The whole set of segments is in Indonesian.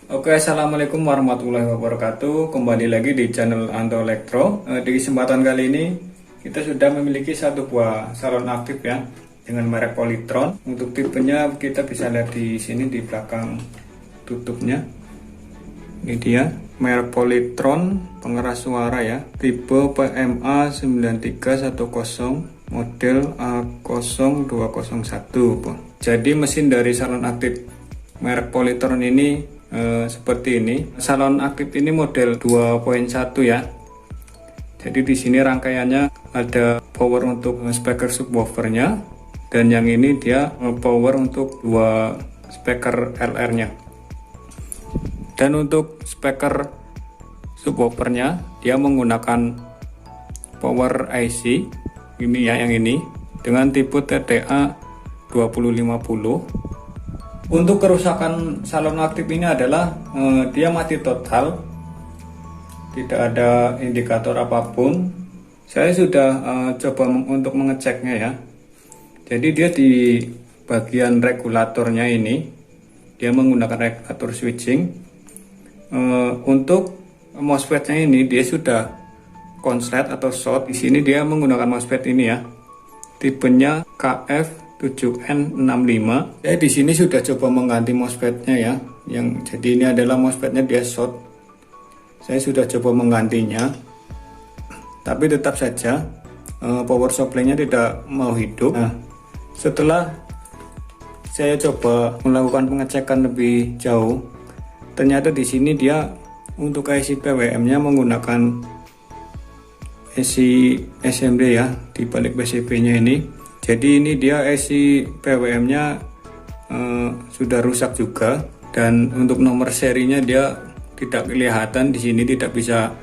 Oke, assalamualaikum warahmatullahi wabarakatuh. Kembali lagi di channel Anto Elektro. Di kesempatan kali ini kita sudah memiliki satu buah salon aktif ya dengan merek Polytron. Untuk tipenya kita bisa lihat di sini di belakang tutupnya. Ini dia merek Polytron pengeras suara ya, tipe PMA 9310 model A0201. Jadi mesin dari salon aktif merek Polytron ini seperti ini. Salon aktif ini model 2.1 ya. Jadi di sini rangkaiannya ada power untuk speaker subwoofernya, dan yang ini dia power untuk dua speaker LR-nya. Dan untuk speaker subwoofernya dia menggunakan power IC ini ya, yang ini dengan tipe TTA 2050. Untuk kerusakan salon aktif ini adalah dia mati total, tidak ada indikator apapun. Saya sudah coba untuk mengeceknya ya. Jadi dia di bagian regulatornya ini dia menggunakan regulator switching. Untuk MOSFET-nya ini dia sudah konslet atau short. Di sini dia menggunakan MOSFET ini ya, tipenya KF7N65. Saya di sini sudah coba mengganti MOSFET-nya ya, yang jadi ini adalah MOSFET-nya dia short. Saya sudah coba menggantinya, tapi tetap saja power supply-nya tidak mau hidup. Nah, setelah saya coba melakukan pengecekan lebih jauh, ternyata di sini dia untuk IC PWM-nya menggunakan IC SMD ya di balik PCB-nya ini. Jadi ini dia IC PWM-nya sudah rusak juga, dan untuk nomor serinya dia tidak kelihatan di sini, tidak bisa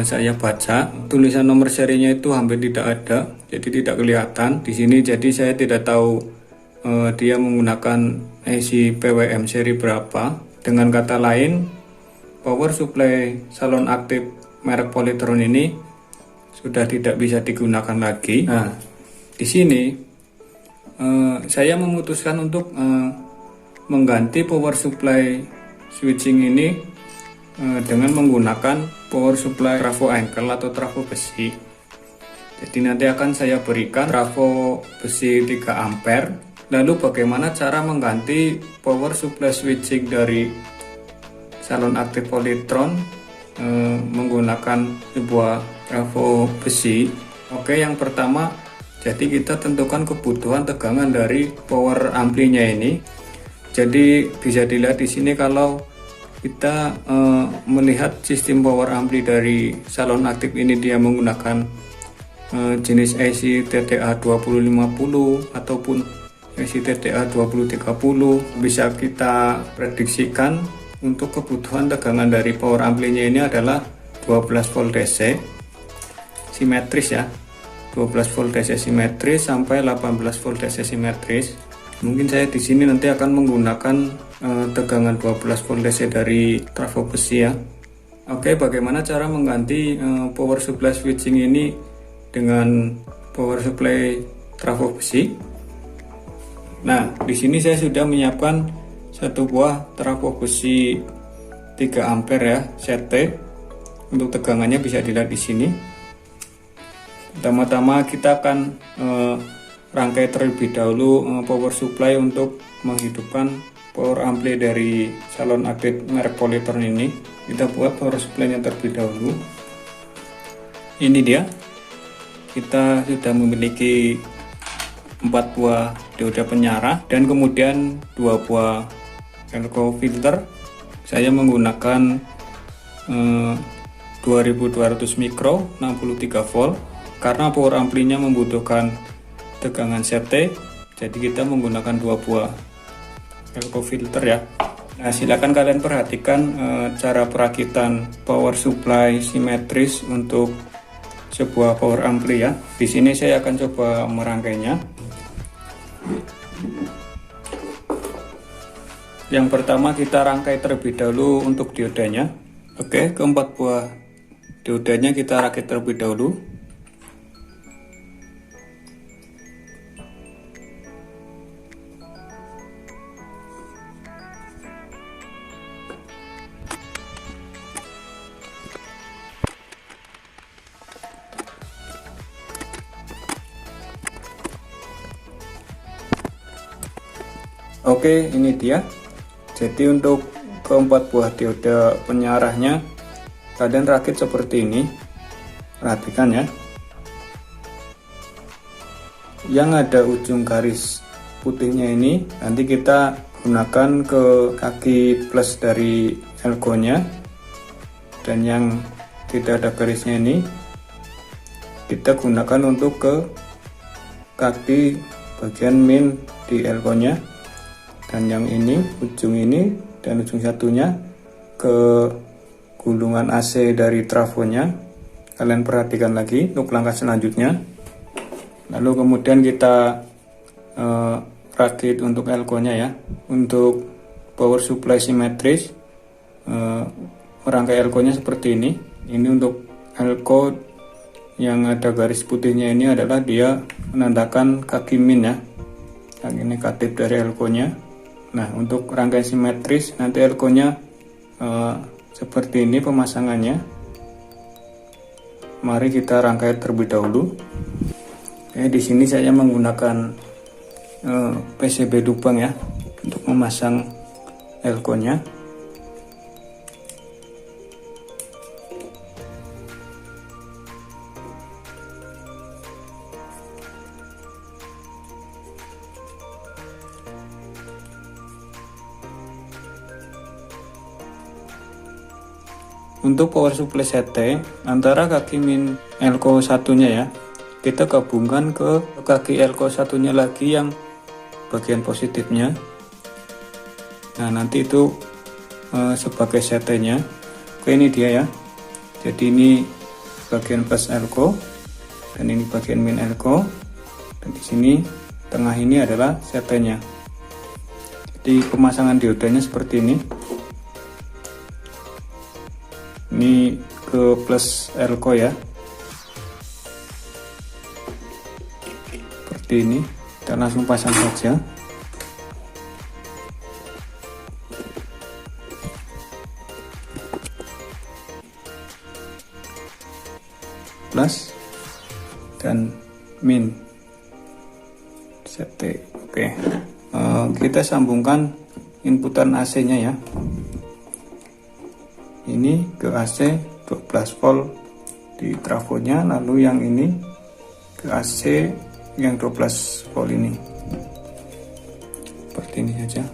saya baca. Tulisan nomor serinya itu hampir tidak ada, jadi tidak kelihatan di sini. Jadi saya tidak tahu dia menggunakan IC PWM seri berapa. Dengan kata lain, power supply salon aktif merek Polytron ini sudah tidak bisa digunakan lagi. Nah, di sini saya memutuskan untuk mengganti power supply switching ini dengan menggunakan power supply trafo ankle atau trafo besi. Jadi nanti akan saya berikan trafo besi 3 ampere. Lalu bagaimana cara mengganti power supply switching dari salon aktif Polytron menggunakan sebuah trafo besi. Oke, yang pertama, jadi kita tentukan kebutuhan tegangan dari power amplinya ini. Jadi bisa dilihat di sini kalau kita melihat sistem power ampli dari salon aktif ini dia menggunakan jenis IC TTA 2050 ataupun IC TTA 2030, bisa kita prediksikan untuk kebutuhan tegangan dari power amplinya ini adalah 12 volt DC simetris ya, 12 volt DC simetris sampai 18 volt DC simetris. Mungkin saya di sini nanti akan menggunakan tegangan 12 volt DC dari trafo besi ya. Oke, bagaimana cara mengganti power supply switching ini dengan power supply trafo besi? Nah, di sini saya sudah menyiapkan satu buah trafo besi 3 ampere ya, CT. Untuk tegangannya bisa dilihat di sini. Pertama-tama kita akan rangkai terlebih dahulu power supply untuk menghidupkan power ampli dari salon aktif merek Polytron ini. Kita buat power supply-nya terlebih dahulu. Ini dia. Kita sudah memiliki 4 buah dioda penyarah dan kemudian 2 buah elko filter. Saya menggunakan 2200 mikro 63 volt karena power amplinya membutuhkan tegangan CT, jadi kita menggunakan 2 buah elko filter ya. Nah, silakan kalian perhatikan cara perakitan power supply simetris untuk sebuah power ampli ya. Di sini saya akan coba merangkainya. Yang pertama kita rangkai terlebih dahulu untuk diodanya. Oke, keempat buah diodanya kita rakit terlebih dahulu. Oke, ini dia. Jadi untuk keempat buah dioda penyarahnya kalian rakit seperti ini. Perhatikan ya. Yang ada ujung garis putihnya ini nanti kita gunakan ke kaki plus dari elko-nya, dan yang tidak ada garisnya ini kita gunakan untuk ke kaki bagian min di elko-nya, dan yang ini ujung ini dan ujung satunya ke gulungan AC dari trafonya. Kalian perhatikan lagi untuk langkah selanjutnya. Lalu kemudian kita rakit untuk elko-nya ya. Untuk power supply simetris, rangkai elko-nya seperti ini. Ini untuk elko yang ada garis putihnya ini adalah dia menandakan kaki min ya. Yang ini katip dari elko-nya. Nah, untuk rangkai simetris nanti elko-nya seperti ini pemasangannya. Mari kita rangkai terlebih dahulu. Di sini saya menggunakan PCB lubang ya untuk memasang elko-nya. Untuk power supply CT, antara kaki min elko satunya ya, kita gabungkan ke kaki elko satunya lagi yang bagian positifnya. Nah, nanti itu sebagai CT-nya. Oke, ini dia ya. Jadi ini bagian plus elko dan ini bagian min elko, dan di sini tengah ini adalah CT-nya. Jadi pemasangan diodanya seperti ini. Ini ke plus elko ya, seperti ini. Kita langsung pasang saja. Plus dan min CT. Oke, kita sambungkan inputan AC-nya ya. Ini ke AC 12 volt di trafonya, lalu yang ini ke AC yang 12 volt ini. Seperti ini saja.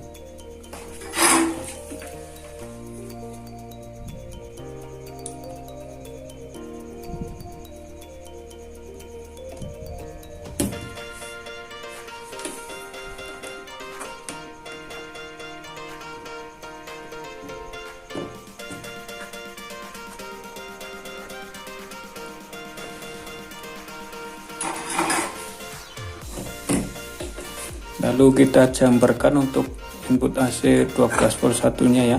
Lalu kita jamperkan untuk input AC 12 volt satunya ya.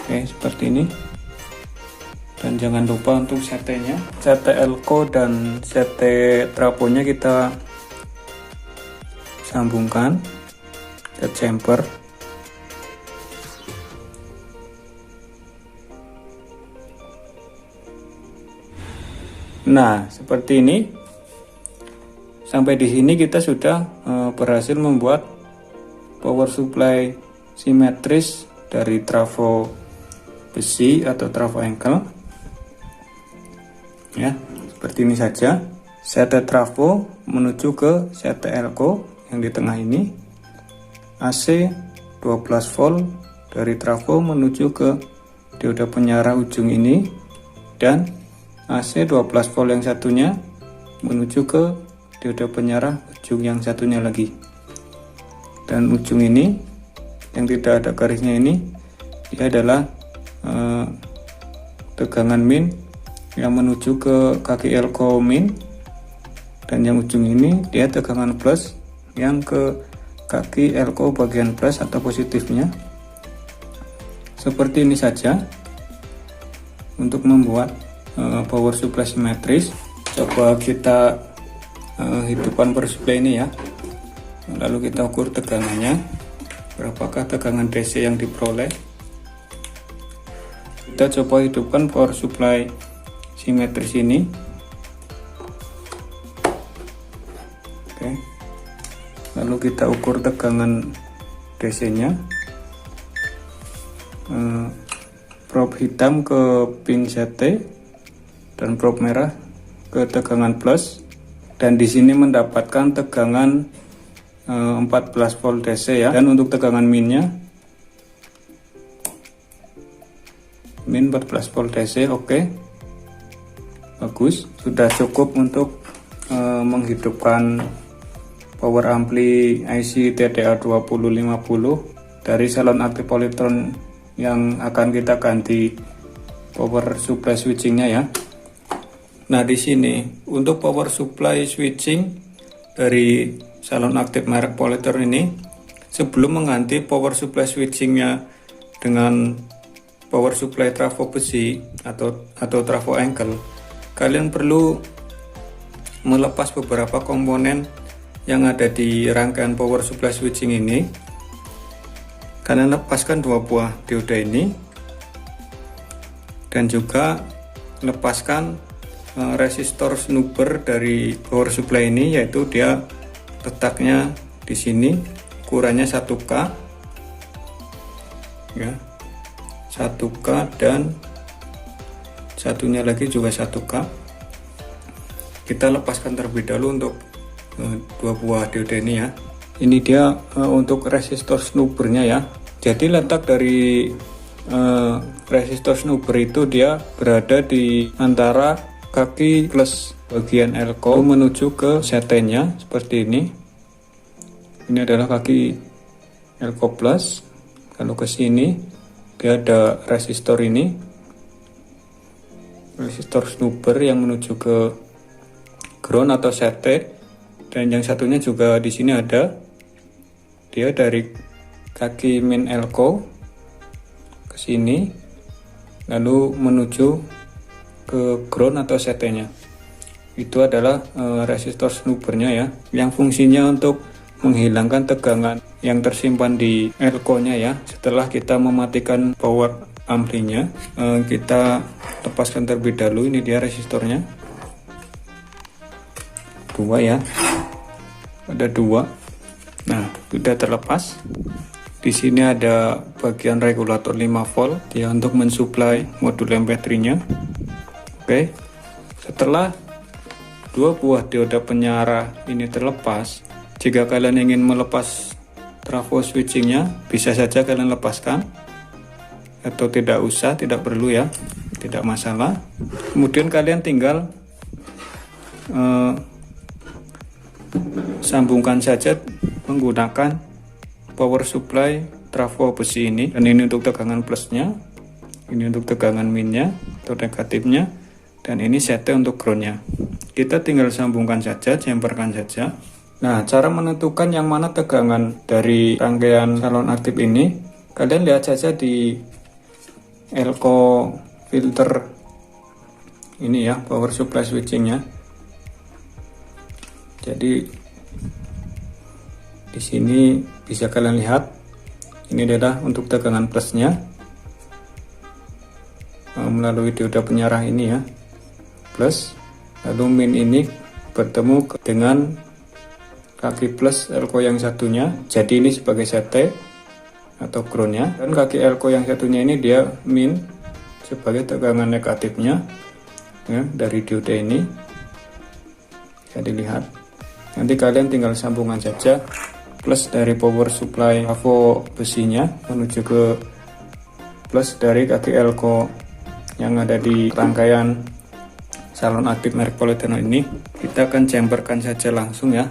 Oke, seperti ini. Dan jangan lupa untuk CT-nya, CT elko dan CT trafonya kita sambungkan ke jumper. Nah, seperti ini. Sampai di sini kita sudah berhasil membuat power supply simetris dari trafo besi atau trafo engkel. Ya, seperti ini saja. CT trafo menuju ke CT elko yang di tengah ini. AC 12 volt dari trafo menuju ke dioda penyarah ujung ini, dan AC 12 volt yang satunya menuju ke dioda penyarah ujung yang satunya lagi. Dan ujung ini yang tidak ada garisnya ini, dia adalah tegangan min yang menuju ke kaki elko min, dan yang ujung ini dia tegangan plus yang ke kaki elko bagian plus atau positifnya. Seperti ini saja untuk membuat power supply simetris. Coba kita hidupkan power supply ini ya, lalu kita ukur tegangannya, berapakah tegangan DC yang diperoleh. kita coba hidupkan power supply simetris ini. Oke, lalu kita ukur tegangan DC nya, probe hitam ke pin CT dan probe merah ke tegangan plus, dan di sini mendapatkan tegangan 14 volt DC ya. Dan untuk tegangan minnya min 14 volt DC. Oke, bagus, sudah cukup untuk menghidupkan power ampli IC TDA2050 dari salon aktif Polytron yang akan kita ganti power supply switchingnya ya. Nah, di sini untuk power supply switching dari salon aktif merek Polytron ini, sebelum mengganti power supply switchingnya dengan power supply trafo besi atau trafo ankle, kalian perlu melepas beberapa komponen yang ada di rangkaian power supply switching ini. Kalian lepaskan 2 buah dioda ini, dan juga lepaskan resistor snubber dari power supply ini, yaitu dia letaknya di sini, ukurannya 1K ya, 1K, dan satunya lagi juga 1K. Kita lepaskan terlebih dahulu untuk 2 buah dioda ini ya. Ini dia untuk resistor snubbernya ya. Jadi letak dari resistor snubber itu dia berada di antara kaki plus bagian elko menuju ke CT-nya seperti ini. Ini adalah kaki elko plus. Kalau ke sini dia ada resistor ini, resistor snubber yang menuju ke ground atau CT. Dan yang satunya juga di sini ada, dia dari kaki min elko ke sini lalu menuju ke ground atau CT-nya. Itu adalah resistor snubbernya ya, yang fungsinya untuk menghilangkan tegangan yang tersimpan di elko-nya ya. Setelah kita mematikan power amplinya, kita lepaskan terlebih dahulu. Ini dia resistornya, 2 ya, ada 2. Nah, sudah terlepas. Di sini ada bagian regulator 5 volt dia untuk mensuplai modul MP3-nya. Oke. Setelah 2 buah dioda penyarah ini terlepas, jika kalian ingin melepas trafo switchingnya, bisa saja kalian lepaskan, atau tidak usah, tidak perlu ya, tidak masalah. Kemudian kalian tinggal sambungkan saja menggunakan power supply trafo besi ini. Dan ini untuk tegangan plusnya, ini untuk tegangan minnya atau negatifnya, dan ini CT untuk groundnya. Kita tinggal sambungkan saja, jemperkan saja. Nah, cara menentukan yang mana tegangan dari rangkaian salon aktif ini, kalian lihat saja di elko filter ini ya, power supply switchingnya. Jadi di sini bisa kalian lihat, ini adalah untuk tegangan plusnya melalui dioda penyarah ini ya, plus. Lalu min ini bertemu dengan kaki plus elko yang satunya, jadi ini sebagai CT atau groundnya, dan kaki elko yang satunya ini dia min sebagai tegangan negatifnya ya, dari dioda ini. Bisa dilihat. Nanti kalian tinggal sambungan saja plus dari power supply trafo besinya menuju ke plus dari kaki elko yang ada di rangkaian salon aktif merek Polytron ini. Kita akan jumperkan saja langsung ya.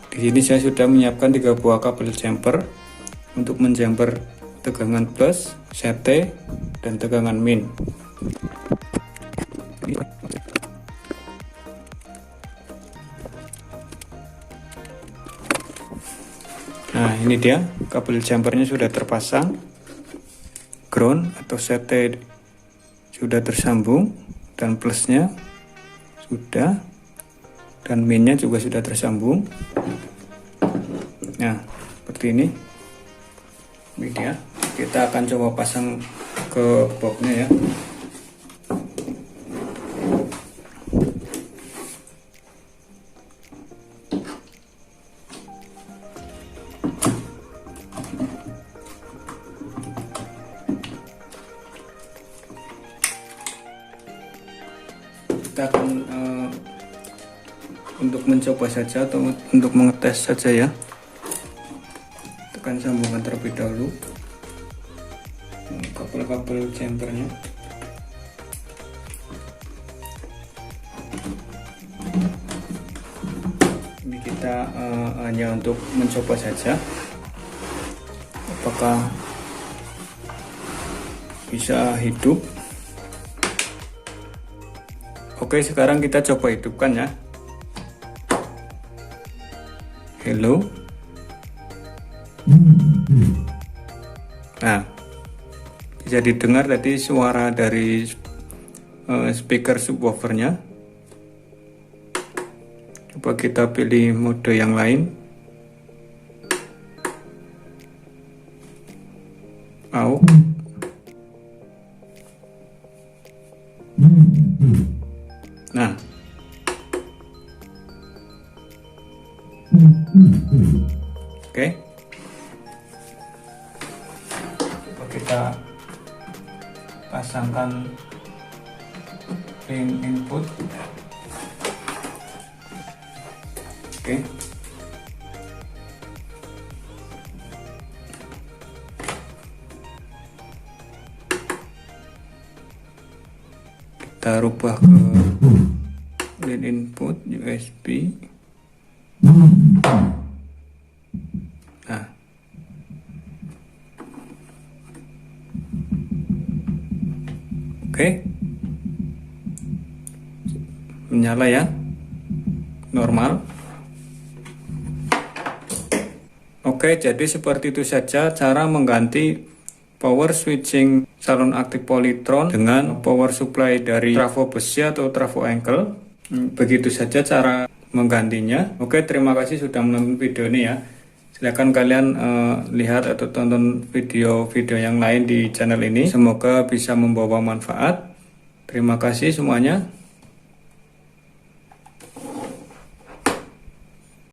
Di sini saya sudah menyiapkan 3 buah kabel jumper untuk menjumper tegangan plus, CT, dan tegangan min. Nah, ini dia kabel jumpernya sudah terpasang, ground atau CT sudah tersambung, dan plusnya sudah, dan minnya juga sudah tersambung. Nah, seperti ini. Ini dia. Kita akan coba pasang ke boxnya ya. Kita akan untuk mencoba saja atau untuk mengetes saja ya. Tekan sambungan terlebih dahulu, kabel-kabel jumpernya. Ini kita hanya untuk mencoba saja apakah bisa hidup. Oke, sekarang kita coba hidupkan ya. Hello. Nah, bisa didengar tadi suara dari speaker subwoofernya. Coba kita pilih mode yang lain. Aux. Nah, oke. Coba kita pasangkan pin input. Oke. Kita rubah ke pin input USB. Nah, oke, menyala ya, normal. Oke, jadi seperti itu saja cara mengganti power switching salon aktif Polytron dengan power supply dari trafo besi atau trafo ankle. Begitu saja cara menggantinya. Oke, terima kasih sudah menonton video ini ya. Silahkan kalian lihat atau tonton video-video yang lain di channel ini. Semoga bisa membawa manfaat. Terima kasih semuanya.